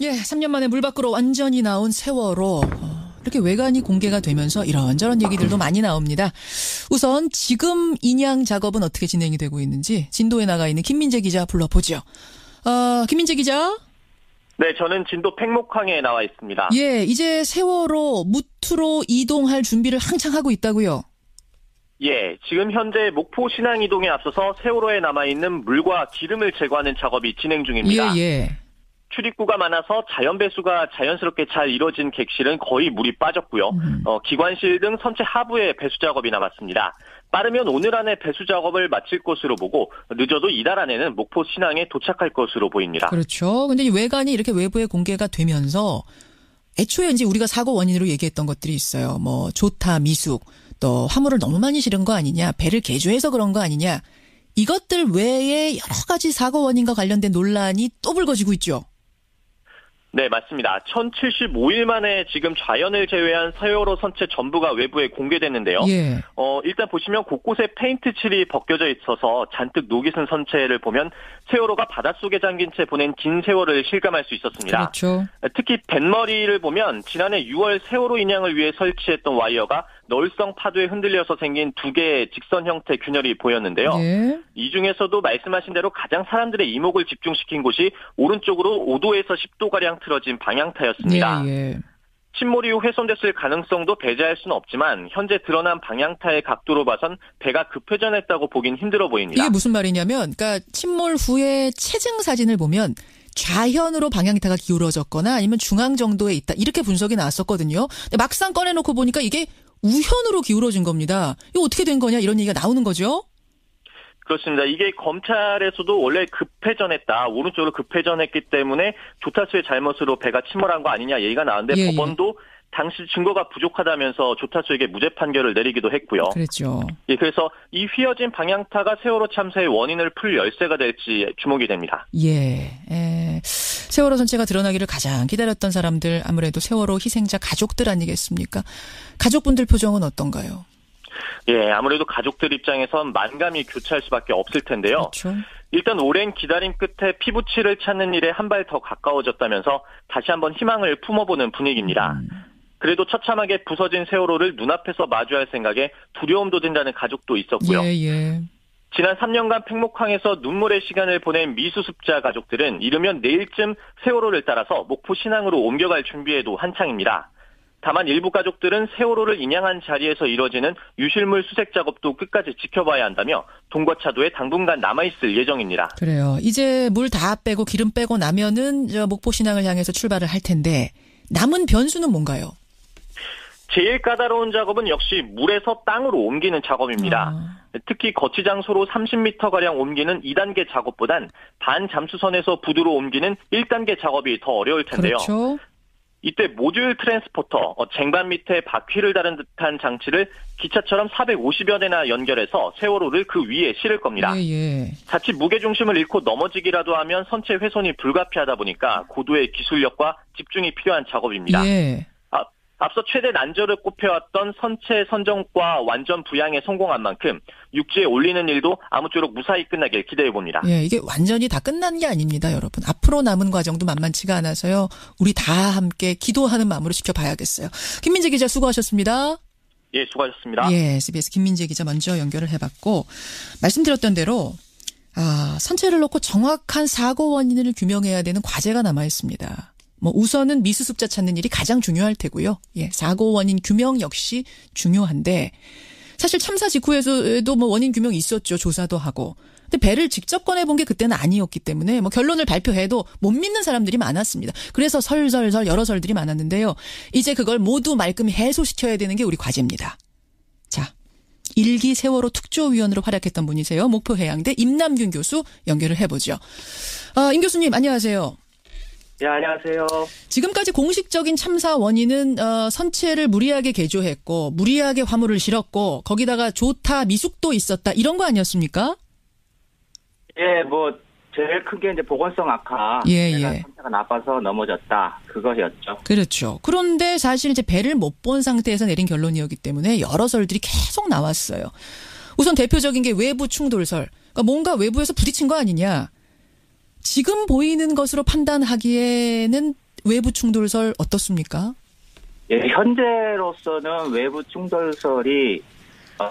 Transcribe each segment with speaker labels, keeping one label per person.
Speaker 1: 예, 3년 만에 물 밖으로 완전히 나온 세월호. 이렇게 외관이 공개가 되면서 이런저런 얘기들도 많이 나옵니다. 우선 지금 인양 작업은 어떻게 진행이 되고 있는지 진도에 나가 있는 김민재 기자 불러보죠. 김민재 기자.
Speaker 2: 네, 저는 진도 팽목항에 나와 있습니다.
Speaker 1: 예, 이제 세월호 무투로 이동할 준비를 한창 하고 있다고요?
Speaker 2: 예, 지금 현재 목포 신항 이동에 앞서서 세월호에 남아있는 물과 기름을 제거하는 작업이 진행 중입니다.
Speaker 1: 예.
Speaker 2: 출입구가 많아서 자연 배수가 자연스럽게 잘 이뤄진 객실은 거의 물이 빠졌고요. 기관실 등 선체 하부에 배수 작업이 남았습니다. 빠르면 오늘 안에 배수 작업을 마칠 것으로 보고 늦어도 이달 안에는 목포 신항에 도착할 것으로 보입니다.
Speaker 1: 그렇죠. 근데 이 외관이 이렇게 외부에 공개가 되면서 애초에 이제 우리가 사고 원인으로 얘기했던 것들이 있어요. 뭐 조타, 미숙, 또 화물을 너무 많이 실은 거 아니냐, 배를 개조해서 그런 거 아니냐. 이것들 외에 여러 가지 사고 원인과 관련된 논란이 또 불거지고 있죠.
Speaker 2: 네, 맞습니다. 1075일 만에 지금 좌연을 제외한 세월호 선체 전부가 외부에 공개됐는데요.
Speaker 1: 예.
Speaker 2: 일단 보시면 곳곳에 페인트 칠이 벗겨져 있어서 잔뜩 녹이 쓴 선체를 보면 세월호가 바닷속에 잠긴 채 보낸 긴 세월을 실감할 수 있었습니다.
Speaker 1: 그렇죠.
Speaker 2: 특히 뱃머리를 보면 지난해 6월 세월호 인양을 위해 설치했던 와이어가 널성 파도에 흔들려서 생긴 두 개의 직선 형태 균열이 보였는데요.
Speaker 1: 예.
Speaker 2: 이 중에서도 말씀하신 대로 가장 사람들의 이목을 집중시킨 곳이 오른쪽으로 5도에서 10도가량 틀어진 방향타였습니다.
Speaker 1: 예.
Speaker 2: 침몰 이후 훼손됐을 가능성도 배제할 수는 없지만 현재 드러난 방향타의 각도로 봐선 배가 급회전했다고 보긴 힘들어 보입니다.
Speaker 1: 이게 무슨 말이냐면, 그러니까 침몰 후에 체증 사진을 보면 좌현으로 방향타가 기울어졌거나 아니면 중앙 정도에 있다 이렇게 분석이 나왔었거든요. 근데 막상 꺼내놓고 보니까 이게 우현으로 기울어진 겁니다. 이거 어떻게 된 거냐 이런 얘기가 나오는 거죠?
Speaker 2: 그렇습니다. 이게 검찰에서도 원래 급회전했다. 오른쪽으로 급회전했기 때문에 조타수의 잘못으로 배가 침몰한 거 아니냐 얘기가 나왔는데 법원도 당시 증거가 부족하다면서 조타수에게 무죄 판결을 내리기도 했고요.
Speaker 1: 그렇죠.
Speaker 2: 예, 그래서 이 휘어진 방향타가 세월호 참사의 원인을 풀 열쇠가 될지 주목이 됩니다.
Speaker 1: 세월호 선체가 드러나기를 가장 기다렸던 사람들 아무래도 세월호 희생자 가족들 아니겠습니까? 가족분들 표정은 어떤가요?
Speaker 2: 예, 아무래도 가족들 입장에선 만감이 교차할 수밖에 없을 텐데요.
Speaker 1: 그렇죠.
Speaker 2: 일단 오랜 기다림 끝에 피부치를 찾는 일에 한 발 더 가까워졌다면서 다시 한번 희망을 품어보는 분위기입니다. 그래도 처참하게 부서진 세월호를 눈앞에서 마주할 생각에 두려움도 든다는 가족도 있었고요. 지난 3년간 팽목항에서 눈물의 시간을 보낸 미수습자 가족들은 이르면 내일쯤 세월호를 따라서 목포 신항으로 옮겨갈 준비에도 한창입니다. 다만 일부 가족들은 세월호를 인양한 자리에서 이뤄지는 유실물 수색 작업도 끝까지 지켜봐야 한다며 동거차도에 당분간 남아있을 예정입니다.
Speaker 1: 그래요. 이제 물 다 빼고 기름 빼고 나면은 목포 신항을 향해서 출발을 할 텐데 남은 변수는 뭔가요?
Speaker 2: 제일 까다로운 작업은 역시 물에서 땅으로 옮기는 작업입니다. 특히 거치 장소로 30m가량 옮기는 2단계 작업보단 반잠수선에서 부두로 옮기는 1단계 작업이 더 어려울 텐데요.
Speaker 1: 그렇죠.
Speaker 2: 이때 모듈 트랜스포터, 쟁반 밑에 바퀴를 다른 듯한 장치를 기차처럼 450여 대나 연결해서 세월호를 그 위에 실을 겁니다. 자칫 무게중심을 잃고 넘어지기라도 하면 선체 훼손이 불가피하다 보니까 고도의 기술력과 집중이 필요한 작업입니다. 앞서 최대 난저를 꼽혀왔던 선체 선정과 완전 부양에 성공한 만큼 육지에 올리는 일도 아무쪼록 무사히 끝나길 기대해봅니다.
Speaker 1: 이게 완전히 다 끝난 게 아닙니다, 여러분. 앞으로 남은 과정도 만만치가 않아서요. 우리 다 함께 기도하는 마음으로 지켜봐야겠어요. 김민재 기자 수고하셨습니다.
Speaker 2: 예, 수고하셨습니다.
Speaker 1: SBS 김민재 기자 먼저 연결을 해봤고 말씀드렸던 대로 선체를 놓고 정확한 사고 원인을 규명해야 되는 과제가 남아있습니다. 우선은 미수습자 찾는 일이 가장 중요할 테고요. 사고 원인 규명 역시 중요한데 사실 참사 직후에도 원인 규명이 있었죠. 조사도 하고. 근데 배를 직접 꺼내본 게 그때는 아니었기 때문에 결론을 발표해도 못 믿는 사람들이 많았습니다. 그래서 설설설 여러 설들이 많았는데요. 이제 그걸 모두 말끔히 해소시켜야 되는 게 우리 과제입니다. 자, 1기 세월호 특조위원으로 활약했던 분이세요. 목포해양대 임남균 교수 연결을 해보죠. 임 교수님 안녕하세요.
Speaker 3: 네, 안녕하세요.
Speaker 1: 지금까지 공식적인 참사 원인은 선체를 무리하게 개조했고 무리하게 화물을 실었고 거기다가 조타 미숙도 있었다 이런 거 아니었습니까?
Speaker 3: 예, 제일 큰 게 이제 보건성 악화. 상태가 나빠서 넘어졌다. 그거였죠.
Speaker 1: 그렇죠. 그런데 사실 이제 배를 못 본 상태에서 내린 결론이었기 때문에 여러 설들이 계속 나왔어요. 우선 대표적인 게 외부 충돌설. 그러니까 뭔가 외부에서 부딪힌 거 아니냐. 지금 보이는 것으로 판단하기에는 외부 충돌설 어떻습니까?
Speaker 3: 예, 현재로서는 외부 충돌설이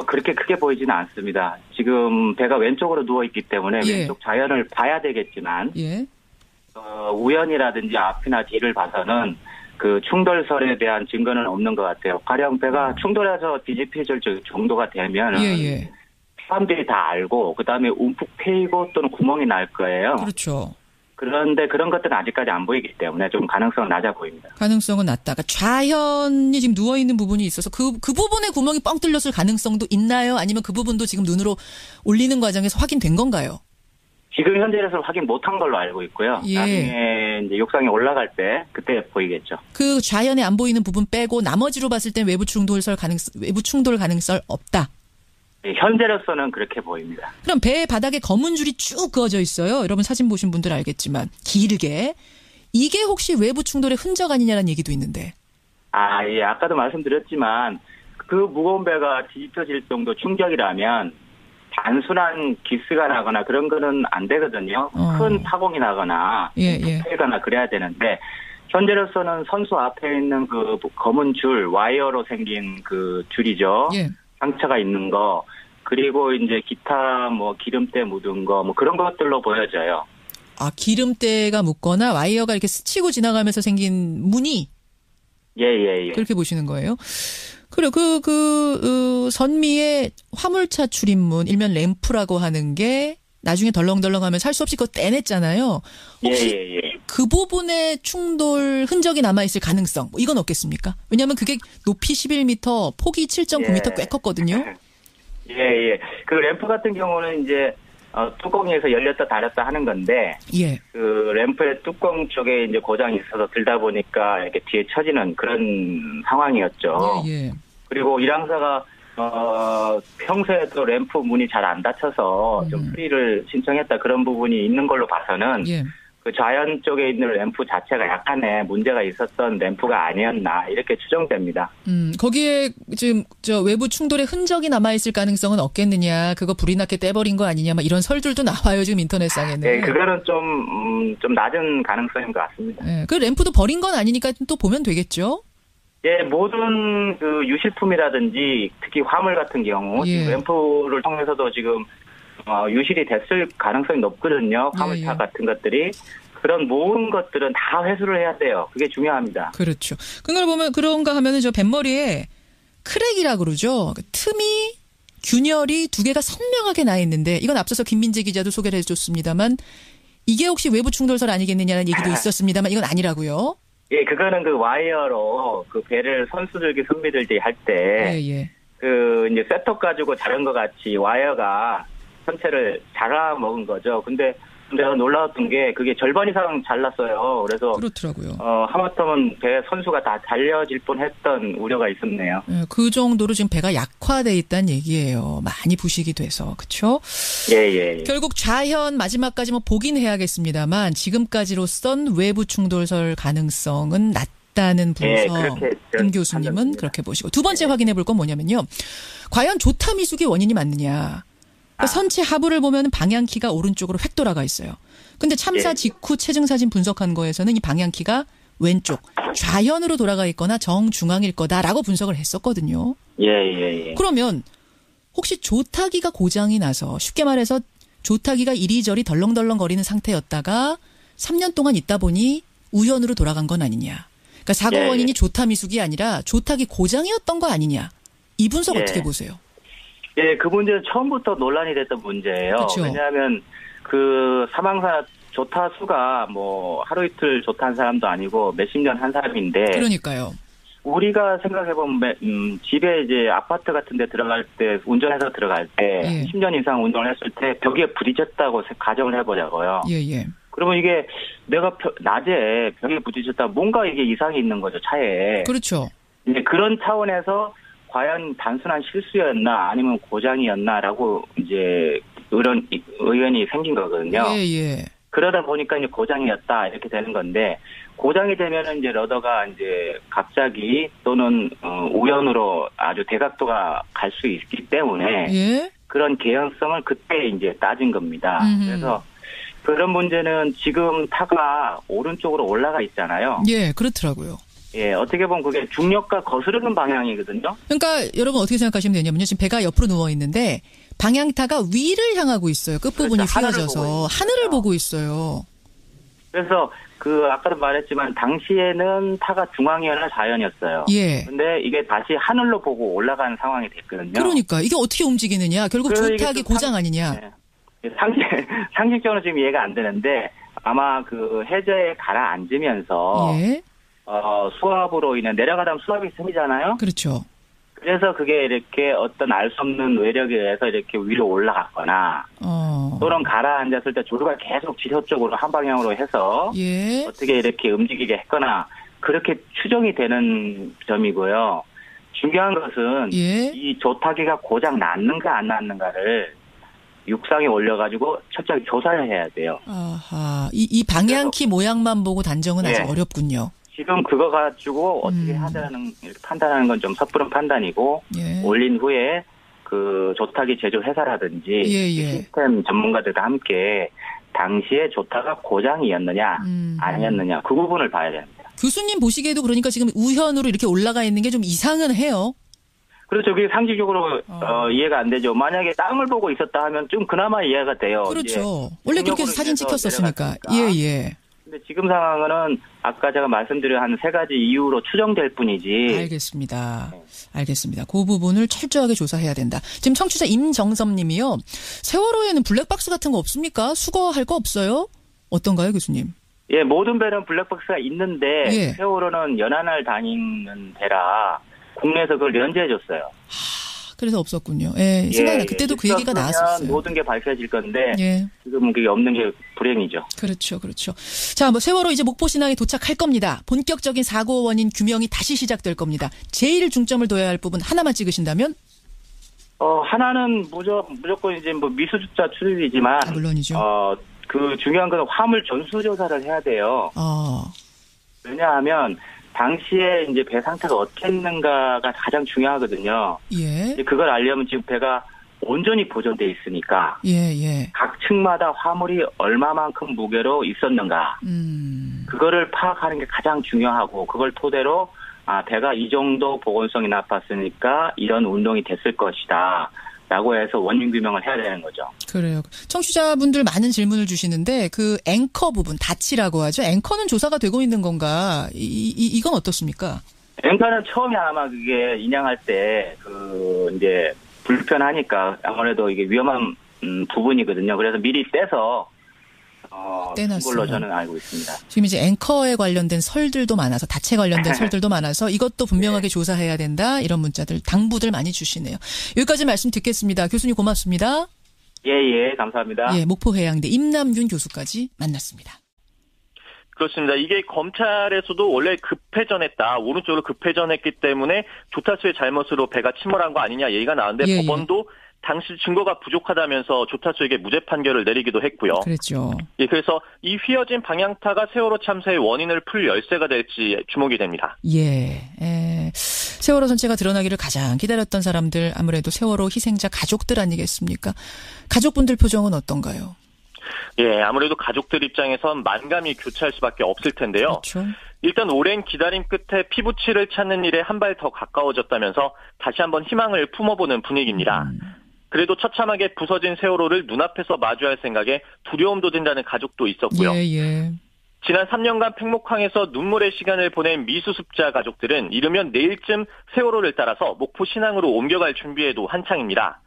Speaker 3: 그렇게 크게 보이지는 않습니다. 지금 배가 왼쪽으로 누워있기 때문에
Speaker 1: 예.
Speaker 3: 왼쪽 자연을 봐야 되겠지만
Speaker 1: 예.
Speaker 3: 우연이라든지 앞이나 뒤를 봐서는 그 충돌설에 대한 증거는 없는 것 같아요. 가령 배가 충돌해서 뒤집혀질 정도가 되면
Speaker 1: 예.
Speaker 3: 사람들이 다 알고 그다음에 움푹 패이고 또는 구멍이 날 거예요.
Speaker 1: 그렇죠.
Speaker 3: 그런데 그런 것들은 아직까지 안 보이기 때문에 좀 가능성은 낮아 보입니다.
Speaker 1: 가능성은 낮다가 좌현이 지금 누워있는 부분이 있어서 그 부분에 구멍이 뻥 뚫렸을 가능성도 있나요? 아니면 그 부분도 지금 눈으로 올리는 과정에서 확인된 건가요?
Speaker 3: 지금 현재에서 확인 못한 걸로 알고 있고요.
Speaker 1: 예.
Speaker 3: 나중에 이제 육상에 올라갈 때 그때 보이겠죠.
Speaker 1: 그 좌현에 안 보이는 부분 빼고 나머지로 봤을 땐 외부 충돌 가능성 없다.
Speaker 3: 네, 현재로서는 그렇게 보입니다.
Speaker 1: 그럼 배 바닥에 검은 줄이 쭉 그어져 있어요. 여러분 사진 보신 분들 알겠지만 길게. 이게 혹시 외부 충돌의 흔적 아니냐라는 얘기도 있는데.
Speaker 3: 예. 아까도 말씀드렸지만 그 무거운 배가 뒤집혀질 정도 충격이라면 단순한 기스가 나거나 그런 거는 안 되거든요. 큰 파공이 나거나 패거나 그래야 되는데 현재로서는 선수 앞에 있는 그 검은 줄 와이어로 생긴 그 줄이죠.
Speaker 1: 예.
Speaker 3: 상처가 있는 거 그리고 이제 기타 뭐 기름때 묻은 거 뭐 그런 것들로 보여져요.
Speaker 1: 기름때가 묻거나 와이어가 이렇게 스치고 지나가면서 생긴 무늬.
Speaker 3: 예.
Speaker 1: 그렇게 보시는 거예요. 그래 선미의 화물차 출입문 일면 램프라고 하는 게 나중에 덜렁덜렁하면서 할 수 없이 그거 떼냈잖아요. 혹시
Speaker 3: 예.
Speaker 1: 그 부분에 충돌 흔적이 남아있을 가능성 이건 없겠습니까? 왜냐하면 그게 높이 11m, 폭이 7.9m 꽤 컸거든요.
Speaker 3: 예. 그 램프 같은 경우는 이제 뚜껑에서 열렸다 닫았다 하는 건데 그 램프의 뚜껑 쪽에 이제 고장이 있어서 들다 보니까 이렇게 뒤에 처지는 그런 상황이었죠.
Speaker 1: 예.
Speaker 3: 그리고 일항사가 평소에도 램프 문이 잘 안 닫혀서 좀 수리를 신청했다 그런 부분이 있는 걸로 봐서는 그 좌연 쪽에 있는 램프 자체가 약간의 문제가 있었던 램프가 아니었나 이렇게 추정됩니다.
Speaker 1: 거기에 지금 외부 충돌의 흔적이 남아있을 가능성은 없겠느냐, 그거 불이 나게 떼버린 거 아니냐, 막 이런 설들도 나와요 지금 인터넷상에는.
Speaker 3: 네, 그거는 좀 낮은 가능성인 것 같습니다.
Speaker 1: 네, 그 램프도 버린 건 아니니까 또 보면 되겠죠.
Speaker 3: 예, 모든 그 유실품이라든지 특히 화물 같은 경우 램프를 통해서도 지금 유실이 됐을 가능성이 높거든요. 화물차 같은 것들이. 그런 모든 것들은 다 회수를 해야 돼요. 그게 중요합니다.
Speaker 1: 그렇죠. 그걸 보면 그런가 하면은 저 뱃머리에 크랙이라고 그러죠. 틈이 균열이 두 개가 선명하게 나 있는데 이건 앞서서 김민재 기자도 소개를 해줬습니다만 이게 혹시 외부 충돌설 아니겠느냐는 얘기도 있었습니다만 이건 아니라고요.
Speaker 3: 예, 그거는 그 와이어로 그 배를 선수들기 선비들이 할 때 그 이제 셋톱 가지고 자른 것 같이 와이어가 전체를 잘라먹은 거죠. 근데 내가 놀라웠던 게 그게 절반 이상 잘랐어요. 그래서
Speaker 1: 그렇더라고요.
Speaker 3: 하마터면 배 선수가 다 잘려질 뻔했던 우려가 있었네요.
Speaker 1: 네, 그 정도로 지금 배가 약화돼 있다는 얘기예요. 많이 부식이 돼서 그렇죠?
Speaker 3: 예.
Speaker 1: 결국 좌현 마지막까지 뭐 보긴 해야겠습니다만 지금까지로선 외부 충돌설 가능성은 낮다는 분석. 김 교수님은 그렇게 보시고 두 번째 확인해 볼 건 뭐냐면요. 과연 조타 미숙이 원인이 맞느냐? 선체 하부를 보면 방향키가 오른쪽으로 획 돌아가 있어요. 근데 참사 직후 체증 사진 분석한 거에서는 이 방향키가 왼쪽 좌현으로 돌아가 있거나 정중앙일 거다라고 분석을 했었거든요.
Speaker 3: 예.
Speaker 1: 그러면 혹시 조타기가 고장이 나서 쉽게 말해서 조타기가 이리저리 덜렁덜렁거리는 상태였다가 3년 동안 있다 보니 우연으로 돌아간 건 아니냐. 그러니까 사고 원인이 조타 미숙이 아니라 조타기 고장이었던 거 아니냐. 이 분석 어떻게 보세요?
Speaker 3: 예, 그 문제는 처음부터 논란이 됐던 문제예요.
Speaker 1: 그렇죠.
Speaker 3: 왜냐하면 그 사망사 조타 수가 뭐 하루 이틀 조타한 사람도 아니고 몇십 년 한 사람인데.
Speaker 1: 그러니까요.
Speaker 3: 우리가 생각해보면 집에 이제 아파트 같은 데 들어갈 때 운전해서 들어갈 때 10년 이상 운전을 했을 때 벽에 부딪혔다고 가정을 해보자고요.
Speaker 1: 예.
Speaker 3: 그러면 이게 내가 낮에 벽에 부딪혔다 뭔가 이게 이상이 있는 거죠, 차에.
Speaker 1: 그렇죠.
Speaker 3: 이제 그런 차원에서 과연 단순한 실수였나 아니면 고장이었나라고 이제 의견이 생긴 거거든요.
Speaker 1: 예.
Speaker 3: 그러다 보니까 이제 고장이었다 이렇게 되는 건데 고장이 되면은 이제 러더가 이제 갑자기 또는 우연으로 아주 대각도가 갈 수 있기 때문에 그런 개연성을 그때 이제 따진 겁니다. 그래서 그런 문제는 지금 타가 오른쪽으로 올라가 있잖아요.
Speaker 1: 예, 그렇더라고요.
Speaker 3: 예, 어떻게 보면 그게 중력과 거스르는 방향이거든요.
Speaker 1: 그러니까 여러분 어떻게 생각하시면 되냐면요. 지금 배가 옆으로 누워 있는데 방향타가 위를 향하고 있어요. 끝부분이
Speaker 3: 그렇죠.
Speaker 1: 휘어져서 하늘을 보고 있어요.
Speaker 3: 그래서 아까도 말했지만 당시에는 타가 중앙이었나 좌연이었어요.
Speaker 1: 예.
Speaker 3: 근데 이게 다시 하늘로 보고 올라가는 상황이 됐거든요.
Speaker 1: 그러니까 이게 어떻게 움직이느냐. 결국 조탁이 고장 아니냐.
Speaker 3: 네. 상식적으로 지금 이해가 안 되는데 아마 그 해저에 가라앉으면서
Speaker 1: 예.
Speaker 3: 수압으로 인해 내려가다 보면 수압이 생기잖아요.
Speaker 1: 그렇죠.
Speaker 3: 그래서 그게 이렇게 어떤 알 수 없는 외력에 의해서 이렇게 위로 올라갔거나 또는 가라앉았을 때 조류가 계속 지표 쪽으로 한 방향으로 해서
Speaker 1: 예.
Speaker 3: 어떻게 이렇게 움직이게 했거나 그렇게 추정이 되는 점이고요. 중요한 것은
Speaker 1: 예.
Speaker 3: 이 조타기가 고장 났는가 안 났는가를 육상에 올려가지고 철저하게 조사를 해야 돼요.
Speaker 1: 아하. 이 방향키 모양만 보고 단정은 아직
Speaker 3: 예.
Speaker 1: 어렵군요.
Speaker 3: 지금 그거 가지고 어떻게 하자는 이렇게 판단하는 건 좀 섣부른 판단이고
Speaker 1: 예.
Speaker 3: 올린 후에 그 조타기 제조 회사라든지
Speaker 1: 예.
Speaker 3: 시스템 전문가들과 함께 당시에 조타가 고장이었느냐 아니었느냐 그 부분을 봐야 됩니다.
Speaker 1: 교수님 보시기에도 그러니까 지금 우현으로 이렇게 올라가 있는 게 좀 이상은 해요.
Speaker 3: 그렇죠. 그게 상식적으로 이해가 안 되죠. 만약에 땅을 보고 있었다 하면 좀 그나마 이해가 돼요.
Speaker 1: 그렇죠. 원래 그렇게 해서 사진 찍혔었으니까. 예.
Speaker 3: 근데 지금 상황은 아까 제가 말씀드린 한 3가지 이유로 추정될 뿐이지.
Speaker 1: 알겠습니다. 그 부분을 철저하게 조사해야 된다. 지금 청취자 임정섭 님이요. 세월호에는 블랙박스 같은 거 없습니까? 수거할 거 없어요? 어떤가요, 교수님?
Speaker 3: 예, 모든 배는 블랙박스가 있는데
Speaker 1: 예.
Speaker 3: 세월호는 연안을 다니는 배라 국내에서 그걸 면제해줬어요.
Speaker 1: 그래서 없었군요. 예, 생각나. 그때도 그 얘기가 나왔었어요.
Speaker 3: 모든 게 밝혀질 건데
Speaker 1: 예.
Speaker 3: 지금은 그게 없는 게 불행이죠.
Speaker 1: 그렇죠. 자, 뭐 세월호 이제 목포신항에 도착할 겁니다. 본격적인 사고 원인 규명이 다시 시작될 겁니다. 제일 중점을 둬야 할 부분 하나만 찍으신다면?
Speaker 3: 하나는 무조건 이제 뭐 미수주자 추적이지만
Speaker 1: 물론이죠.
Speaker 3: 그 중요한 건 화물 전수조사를 해야 돼요. 왜냐하면 당시에 이제 배 상태가 어떻게 했는가가 가장 중요하거든요.
Speaker 1: 예.
Speaker 3: 그걸 알려면 지금 배가 온전히 보존돼 있으니까.
Speaker 1: 예.
Speaker 3: 각 층마다 화물이 얼마만큼 무게로 있었는가. 그거를 파악하는 게 가장 중요하고 그걸 토대로 배가 이 정도 보건성이 나빴으니까 이런 운동이 됐을 것이다. 라고 해서 원인 규명을 해야 되는 거죠.
Speaker 1: 그래요. 청취자분들 많은 질문을 주시는데 그 앵커 부분, 다치라고 하죠. 앵커는 조사가 되고 있는 건가? 이건 어떻습니까?
Speaker 3: 앵커는 처음에 아마 그게 인양할 때 이제 불편하니까 아무래도 이게 위험한 부분이거든요. 그래서 미리 떼서 떼놨어요. 걸로 저는 알고 있습니다.
Speaker 1: 지금 이제 앵커에 관련된 설들도 많아서 다체 관련된 설들도 많아서 이것도 분명하게 조사해야 된다. 이런 문자들 당부들 많이 주시네요. 여기까지 말씀 듣겠습니다. 교수님 고맙습니다.
Speaker 3: 예, 감사합니다.
Speaker 1: 예, 목포해양대 임남균 교수까지 만났습니다.
Speaker 2: 그렇습니다. 이게 검찰에서도 원래 급회전했다. 오른쪽으로 급회전했기 때문에 조타수의 잘못으로 배가 침몰한 거 아니냐 얘기가 나왔는데 법원도 당시 증거가 부족하다면서 조타수에게 무죄 판결을 내리기도 했고요.
Speaker 1: 그렇죠.
Speaker 2: 예, 그래서 이 휘어진 방향타가 세월호 참사의 원인을 풀 열쇠가 될지 주목이 됩니다.
Speaker 1: 세월호 전체가 드러나기를 가장 기다렸던 사람들 아무래도 세월호 희생자 가족들 아니겠습니까? 가족분들 표정은 어떤가요?
Speaker 2: 예, 아무래도 가족들 입장에선 만감이 교차할 수밖에 없을 텐데요.
Speaker 1: 그렇죠.
Speaker 2: 일단 오랜 기다림 끝에 피부치를 찾는 일에 한 발 더 가까워졌다면서 다시 한번 희망을 품어보는 분위기입니다. 그래도 처참하게 부서진 세월호를 눈앞에서 마주할 생각에 두려움도 든다는 가족도 있었고요. 지난 3년간 팽목항에서 눈물의 시간을 보낸 미수습자 가족들은 이르면 내일쯤 세월호를 따라서 목포 신항으로 옮겨갈 준비에도 한창입니다.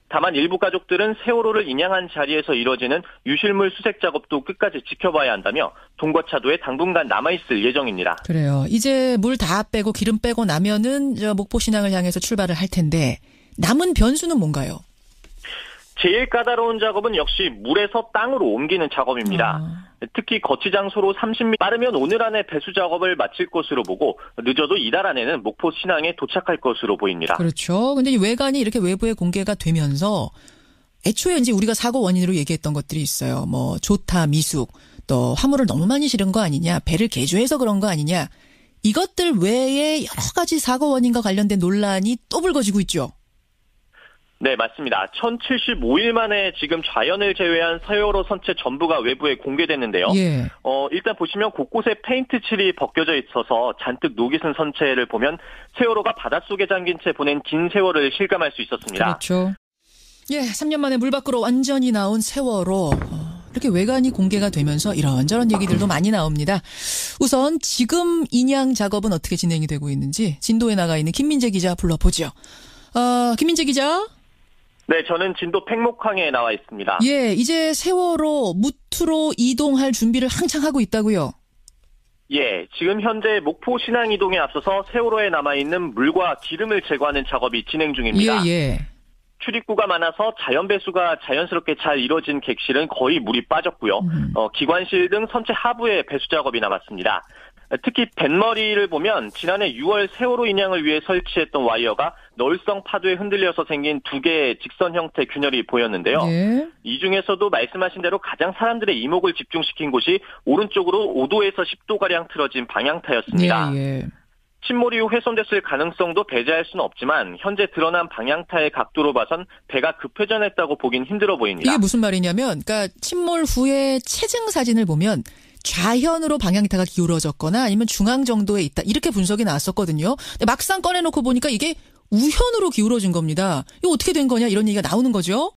Speaker 2: 다만 일부 가족들은 세월호를 인양한 자리에서 이뤄지는 유실물 수색 작업도 끝까지 지켜봐야 한다며 동거차도에 당분간 남아있을 예정입니다.
Speaker 1: 그래요. 이제 물 다 빼고 기름 빼고 나면은 목포 신항을 향해서 출발을 할 텐데 남은 변수는 뭔가요?
Speaker 2: 제일 까다로운 작업은 역시 물에서 땅으로 옮기는 작업입니다. 특히 거치 장소로 30m 빠르면 오늘 안에 배수 작업을 마칠 것으로 보고 늦어도 이달 안에는 목포 신항에 도착할 것으로 보입니다. 그렇죠.
Speaker 1: 근데 이 외관이 이렇게 외부에 공개가 되면서 애초에 이제 우리가 사고 원인으로 얘기했던 것들이 있어요. 뭐 조타, 미숙, 또 화물을 너무 많이 실은 거 아니냐, 배를 개조해서 그런 거 아니냐. 이것들 외에 여러 가지 사고 원인과 관련된 논란이 또 불거지고 있죠.
Speaker 2: 네, 맞습니다. 1075일 만에 지금 좌연을 제외한 세월호 선체 전부가 외부에 공개됐는데요.
Speaker 1: 예.
Speaker 2: 일단 보시면 곳곳에 페인트 칠이 벗겨져 있어서 잔뜩 녹이 쓴 선체를 보면 세월호가 바닷속에 잠긴 채 보낸 긴 세월을 실감할 수 있었습니다.
Speaker 1: 그렇죠. 예, 3년 만에 물 밖으로 완전히 나온 세월호. 이렇게 외관이 공개가 되면서 이런저런 얘기들도 많이 나옵니다. 우선 지금 인양 작업은 어떻게 진행이 되고 있는지 진도에 나가 있는 김민재 기자 불러보죠. 김민재 기자.
Speaker 2: 네, 저는 진도 팽목항에 나와 있습니다.
Speaker 1: 예, 이제 세월호 무투로 이동할 준비를 한창 하고 있다고요?
Speaker 2: 예, 지금 현재 목포 신항 이동에 앞서서 세월호에 남아있는 물과 기름을 제거하는 작업이 진행 중입니다.
Speaker 1: 예.
Speaker 2: 출입구가 많아서 자연 배수가 자연스럽게 잘 이뤄진 객실은 거의 물이 빠졌고요. 기관실 등 선체 하부에 배수 작업이 남았습니다. 특히 뱃머리를 보면 지난해 6월 세월호 인양을 위해 설치했던 와이어가 널성 파도에 흔들려서 생긴 두 개의 직선 형태 균열이 보였는데요.
Speaker 1: 예.
Speaker 2: 이 중에서도 말씀하신 대로 가장 사람들의 이목을 집중시킨 곳이 오른쪽으로 5도에서 10도가량 틀어진 방향타였습니다.
Speaker 1: 예.
Speaker 2: 침몰 이후 훼손됐을 가능성도 배제할 수는 없지만 현재 드러난 방향타의 각도로 봐선 배가 급회전했다고 보긴 힘들어 보입니다.
Speaker 1: 이게 무슨 말이냐면 그러니까 침몰 후에 체증 사진을 보면 좌현으로 방향타가 기울어졌거나 아니면 중앙 정도에 있다. 이렇게 분석이 나왔었거든요. 근데 막상 꺼내놓고 보니까 이게 우현으로 기울어진 겁니다. 이거 어떻게 된 거냐 이런 얘기가 나오는 거죠.